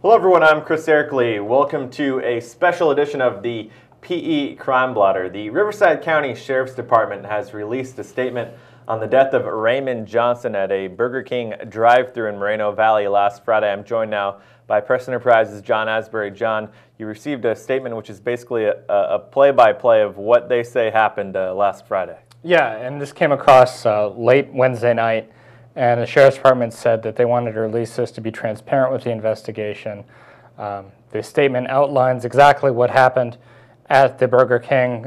Hello everyone, I'm Chris Lee. Welcome to a special edition of the PE Crime Blotter. The Riverside County Sheriff's Department has released a statement on the death of Raymond Johnson at a Burger King drive-thru in Moreno Valley last Friday. I'm joined now by Press Enterprise's John Asbury. John, you received a statement which is basically a play-by-play of what they say happened last Friday. Yeah, and this came across late Wednesday night, and the Sheriff's Department said that they wanted to release this to be transparent with the investigation. The statement outlines exactly what happened at the Burger King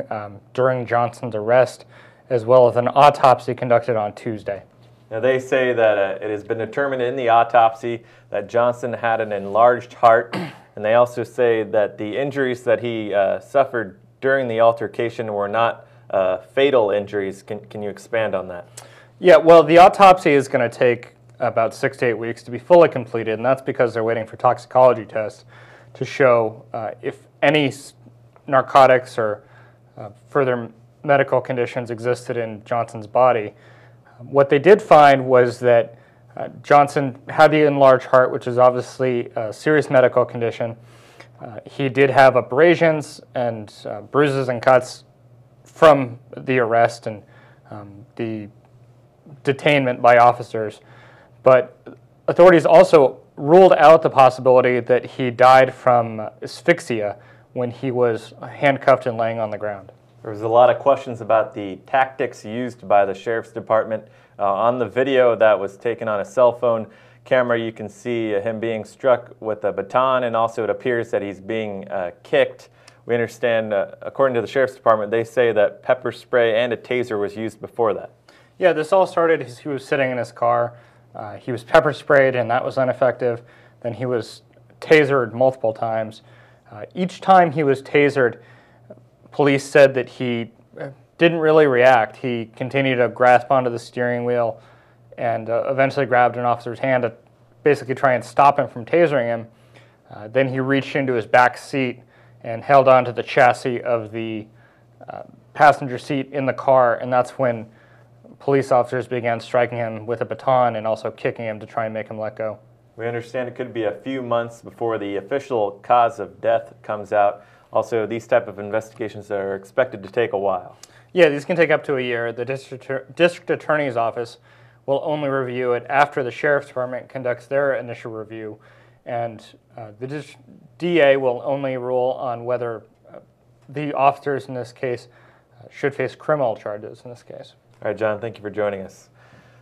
during Johnson's arrest, as well as an autopsy conducted on Tuesday. Now they say that it has been determined in the autopsy that Johnson had an enlarged heart, and they also say that the injuries that he suffered during the altercation were not fatal injuries. Can you expand on that? Yeah, well, the autopsy is going to take about 6 to 8 weeks to be fully completed, and that's because they're waiting for toxicology tests to show if any narcotics or further medical conditions existed in Johnson's body. What they did find was that Johnson had the enlarged heart, which is obviously a serious medical condition. He did have abrasions and bruises and cuts from the arrest and the detainment by officers, but authorities also ruled out the possibility that he died from asphyxia when he was handcuffed and laying on the ground. There was a lot of questions about the tactics used by the Sheriff's Department. On the video that was taken on a cell phone camera, you can see him being struck with a baton, and also it appears that he's being kicked. We understand, according to the Sheriff's Department, they say that pepper spray and a taser was used before that. Yeah, this all started as he was sitting in his car. He was pepper sprayed, and that was ineffective. Then he was tasered multiple times. Each time he was tasered, police said that he didn't really react. He continued to grasp onto the steering wheel and eventually grabbed an officer's hand to basically try and stop him from tasering him. Then he reached into his back seat and held onto the chassis of the passenger seat in the car, and that's when police officers began striking him with a baton and also kicking him to try and make him let go. We understand it could be a few months before the official cause of death comes out. Also, these type of investigations are expected to take a while. Yeah, these can take up to a year. The district attorney's office will only review it after the Sheriff's Department conducts their initial review, and the DA will only rule on whether the officers in this case should face criminal charges in this case. All right, John, thank you for joining us.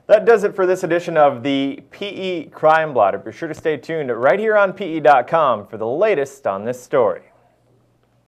That does it for this edition of the PE Crime Blotter. Be sure to stay tuned right here on PE.com for the latest on this story.